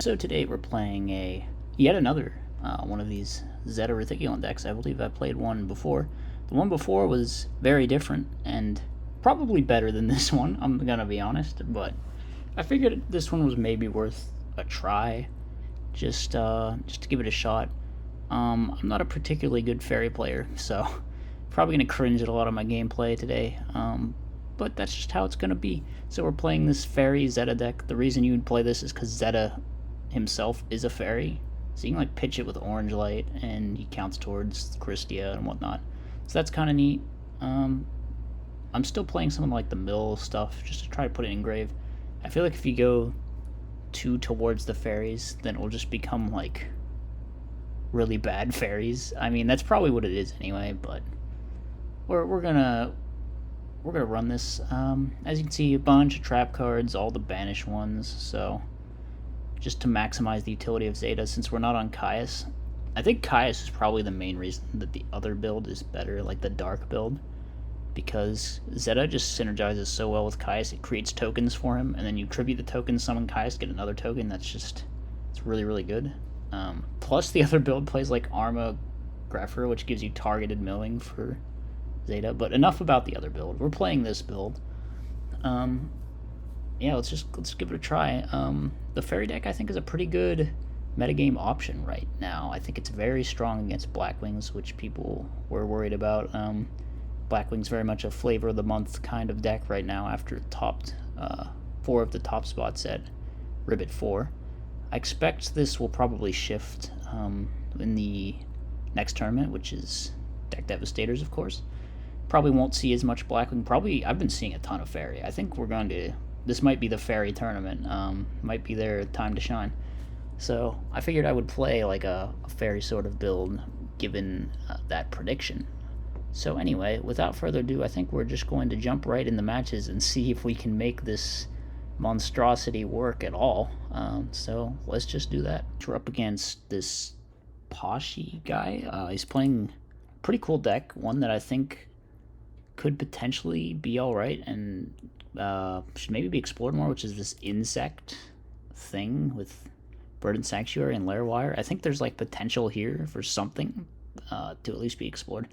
So today we're playing yet another one of these Zeta Reticulon decks. I believe I played one before. The one before was very different and probably better than this one, I'm gonna be honest, but I figured this one was maybe worth a try, just to give it a shot. I'm not a particularly good fairy player, so probably gonna cringe at a lot of my gameplay today. But that's just how it's gonna be. So we're playing this fairy Zeta deck. The reason you would play this is because Zeta himself is a fairy, so you can like pitch it with orange light, and he counts towards Christia and whatnot. So that's kind of neat. I'm still playing some of like the mill stuff just to try to put it in grave. I feel like if you go too towards the fairies, then it will just become like really bad fairies. I mean, that's probably what it is anyway. But we're gonna run this. As you can see, a bunch of trap cards, all the banished ones. So just to maximize the utility of Zeta, since we're not on Caius. I think Caius is probably the main reason that the other build is better, like the dark build, because Zeta just synergizes so well with Caius. It creates tokens for him, and then you tribute the token, summon Caius, get another token. It's really, really good. Plus, the other build plays like Arma Grepher, which gives you targeted milling for Zeta. But enough about the other build. We're playing this build. Yeah, let's give it a try. The fairy deck I think is a pretty good metagame option right now. I think it's very strong against Blackwings, which people were worried about. Blackwing's very much a flavor of the month kind of deck right now after it topped 4 of the top spots at Ribbit 4. I expect this will probably shift in the next tournament, which is Deck Devastators, of course. Probably won't see as much Blackwing. Probably, I've been seeing a ton of Fairy. I think we're going to... This might be the Fairy tournament. Might be their time to shine. So I figured I would play like a Fairy sort of build, given that prediction. So anyway, without further ado, I think we're just going to jump right in the matches and see if we can make this monstrosity work at all. So let's just do that. We're up against this Pashi guy. He's playing a pretty cool deck, one that I think could potentially be alright and should maybe be explored more, which is this insect thing with Burden Sanctuary and Lair Wire. I think there's like potential here for something to at least be explored.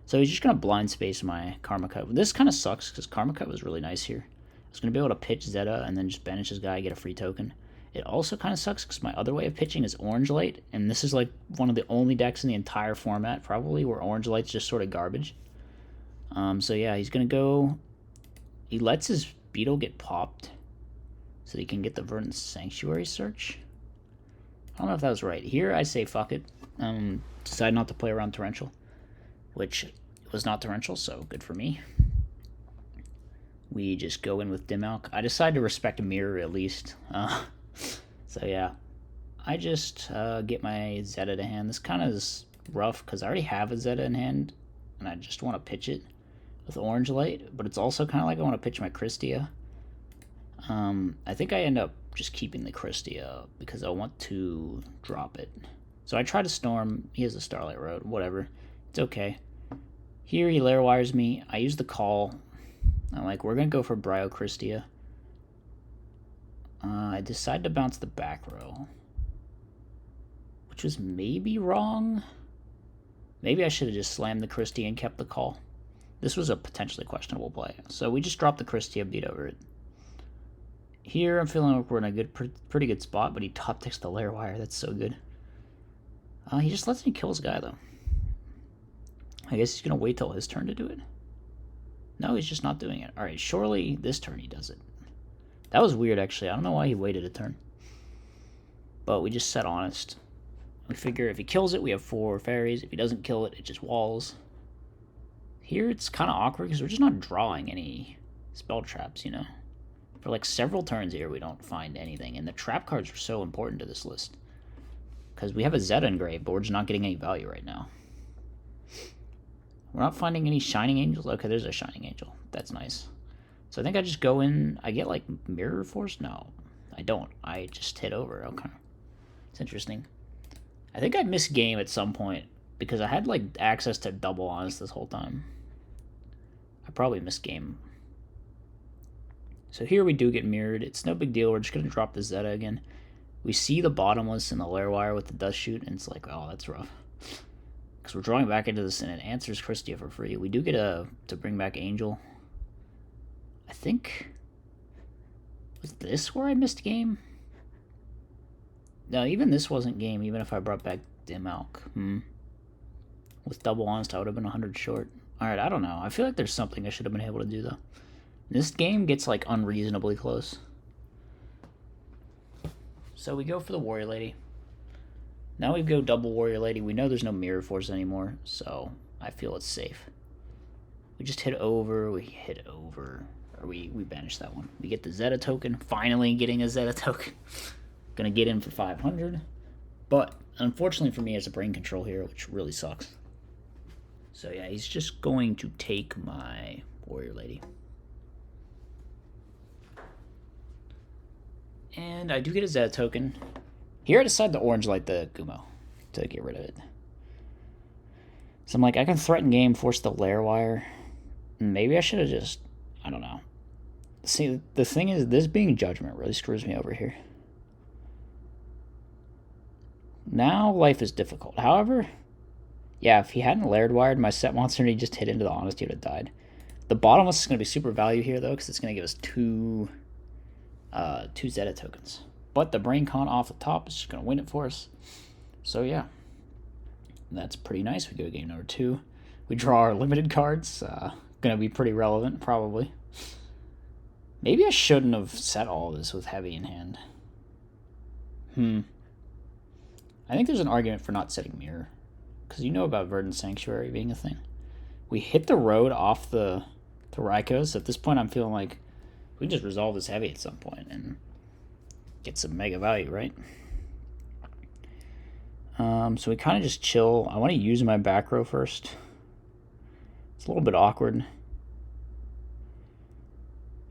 So he's just going to blind space my Karma Cut. This kind of sucks because Karma Cut was really nice here. I was going to be able to pitch Zeta and then just banish his guy, get a free token. It also kind of sucks because my other way of pitching is Orange Light, and this is like one of the only decks in the entire format, probably, where Orange Light's just sort of garbage. So yeah, he's going to go... He lets his Beetle get popped so he can get the Verdant Sanctuary search. I don't know if that was right. Here, I say fuck it. Decide not to play around Torrential, which was not Torrential, so good for me. We just go in with Dimmalk. I decide to respect a mirror at least. So yeah, I just get my Zeta to hand. This kind of is rough because I already have a Zeta in hand, and I just want to pitch it with Orange Light, but it's also kind of like I want to pitch my Christia. I think I end up just keeping the Christia because I want to drop it. So I try to Storm. He has a Starlight Road, whatever. It's okay. Here he Lair Wires me. I use the call. I'm like, we're going to go for Bryo Christia. I decide to bounce the back row, which was maybe wrong. Maybe I should have just slammed the Christia and kept the call. This was a potentially questionable play. So we just dropped the Christia, beat over it. Here I'm feeling like we're in a pretty good spot, but he top decks the Lair Wire. That's so good. He just lets me kill his guy, though. I guess he's going to wait till his turn to do it. No, he's just not doing it. Alright, surely this turn he does it. That was weird, actually. I don't know why he waited a turn. But we just set Honest. We figure if he kills it, we have 4 fairies. If he doesn't kill it, it just walls. Here it's kind of awkward because we're just not drawing any spell traps, you know. For like several turns here, we don't find anything. And the trap cards are so important to this list. Because we have a Zeta engraved, but we're just not getting any value right now. We're not finding any Shining Angels. Okay, there's a Shining Angel. That's nice. So I think I just go in. I get like Mirror Force? No, I don't. I just hit over. Okay. It's interesting. I think I missed game at some point because I had like access to double Honest this whole time. I probably missed game. So here we do get mirrored. It's no big deal. We're just going to drop the Zeta again. We see the bottomless and the lair wire with the dust shoot, and it's like, oh, that's rough. Because we're drawing back into this, and it answers Christia for free. We do get to bring back Angel. I think... Was this where I missed game? No, even this wasn't game, even if I brought back Dim Alk. With Double Honest, I would have been 100 short. Alright, I don't know. I feel like there's something I should have been able to do, though. This game gets, like, unreasonably close. So we go for the Warrior Lady. Now we go double Warrior Lady. We know there's no Mirror Force anymore, so I feel it's safe. We just hit over, or we banish that one. We get the Zeta token, finally getting a Zeta token. Gonna get in for 500, but unfortunately for me, it's a brain control here, which really sucks. So yeah, he's just going to take my Warrior Lady. And I do get a Zeta token. Here I decide to orange light the Gumo to get rid of it. So I'm like, I can threaten game, force the lair wire. Maybe I should have just, I don't know. See, the thing is, this being Judgment really screws me over here. Now life is difficult. However, yeah, if he hadn't laired wired my set monster and he just hit into the Honest, he would have died. The bottomless is going to be super value here, though, because it's going to give us two Zeta tokens. But the Brain Con off the top is just going to win it for us. So, yeah. That's pretty nice. We go to game number 2. We draw our limited cards. Going to be pretty relevant, probably. Maybe I shouldn't have set all this with heavy in hand. I think there's an argument for not setting Mirror. Because you know about Verdant Sanctuary being a thing. We hit the road off the Raikou, so at this point I'm feeling like we just resolve this heavy at some point and get some mega value, right? So we kind of just chill. I want to use my back row first. It's a little bit awkward.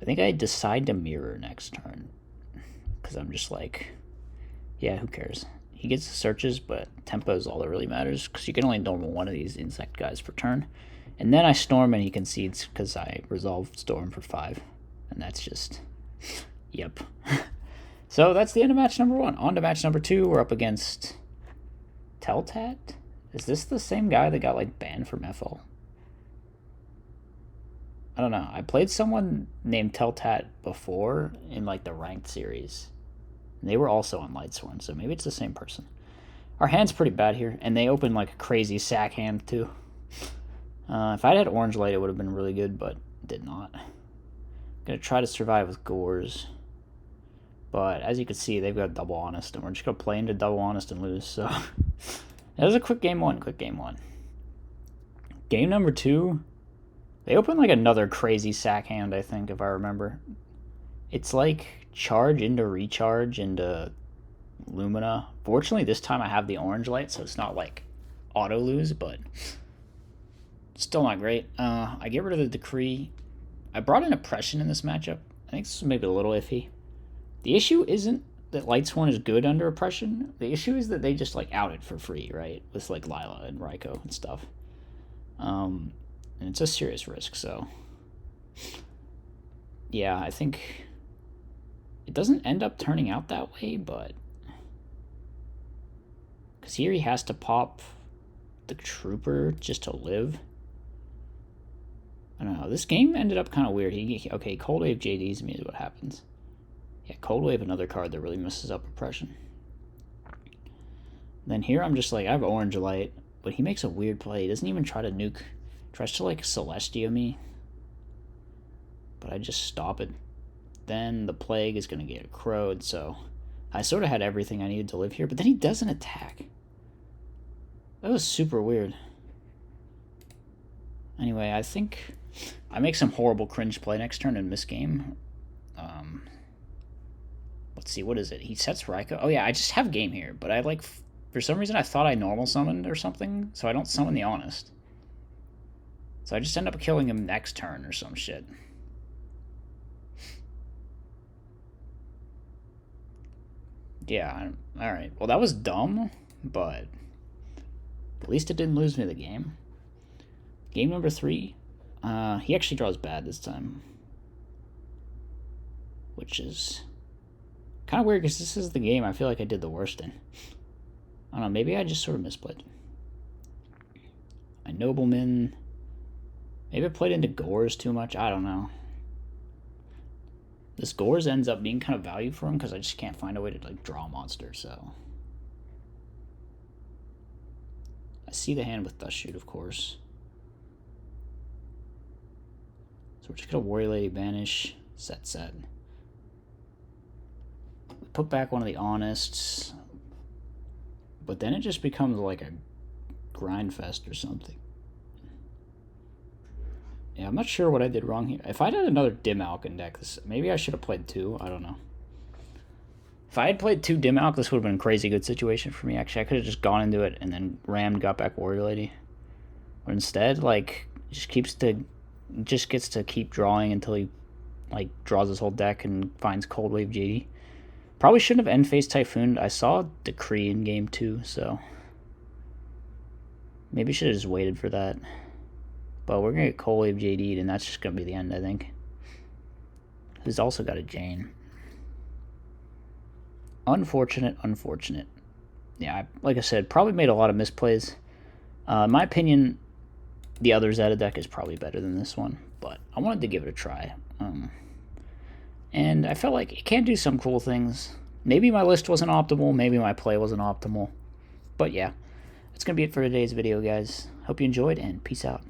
I think I decide to Mirror next turn. Because I'm just like, yeah, who cares? He gets the searches, but tempo is all that really matters. Because you can only normal one of these insect guys per turn. And then I Storm and he concedes because I resolve Storm for 5. And that's just, yep. So that's the end of match number 1. On to match number 2. We're up against Teltat? Is this the same guy that got like banned from FL? I don't know. I played someone named Teltat before in like the ranked series. And they were also on Lightsworn, so maybe it's the same person. Our hand's pretty bad here, and they open like a crazy sack hand too. If I'd had Orange Light, it would have been really good, but did not. Gonna try to survive with Gores. But as you can see, they've got Double Honest, and we're just gonna play into Double Honest and lose, so. That was a quick game 1, Game number 2, they open like another crazy sack hand, I think, if I remember. It's like charge into recharge into Lumina. Fortunately, this time I have the Orange Light, so it's not like auto lose, but still not great. I get rid of the Decree. I brought in Oppression in this matchup. I think this is maybe a little iffy. The issue isn't that Lightsworn is good under Oppression. The issue is that they just like out it for free, right? With like Lila and Raikou and stuff. And it's a serious risk, so yeah, I think it doesn't end up turning out that way, but because here he has to pop the Trooper just to live. I don't know. This game ended up kind of weird. Okay, Cold Wave JDs me is what happens. Yeah, Cold Wave, another card that really messes up Oppression. Then here I'm just like, I have Orange Light, but he makes a weird play. He doesn't even try to nuke. Tries to like Celestia me, but I just stop it. Then the Plague is going to get crowed, so I sort of had everything I needed to live here, but then he doesn't attack. That was super weird. Anyway, I think I make some horrible cringe play next turn and miss game. Let's see, what is it? He sets Raikou. Oh yeah, I just have game here, but I like, for some reason I thought I normal summoned or something, so I don't summon the Honest. So I just end up killing him next turn or some shit. Yeah, alright. Well, that was dumb, but at least it didn't lose me the game. Game number 3. He actually draws bad this time. Which is Kind of weird because this is the game I feel like I did the worst in. I don't know, maybe I just sort of misplayed. My Nobleman. Maybe I played into Gores too much. I don't know. This Gores ends up being kind of value for him because I just can't find a way to like draw a monster, so. I see the hand with Dust Shoot, of course. So we're just gonna Warrior Lady banish, set. Put back one of the Honest, but then it just becomes like a grind fest or something. Yeah, I'm not sure what I did wrong here. If I had another Dim Alchemy deck, maybe I should have played 2. I don't know. If I had played 2 Dim Alch, this would have been a crazy good situation for me. Actually, I could have just gone into it and then rammed, got back Warrior Lady. But instead, like, just gets to keep drawing until he like draws his whole deck and finds Cold Wave JD. Probably shouldn't have End Phase Typhoon. I saw Decree in game 2, so maybe should have just waited for that. But we're gonna get Cold Wave JD'd, and that's just gonna be the end, I think. He's also got a Jane. Unfortunate. Yeah, like I said, probably made a lot of misplays. In my opinion, the other Zeta deck is probably better than this one, but I wanted to give it a try. And I felt like it can do some cool things. Maybe my list wasn't optimal, maybe my play wasn't optimal. But yeah, that's going to be it for today's video, guys. Hope you enjoyed, and peace out.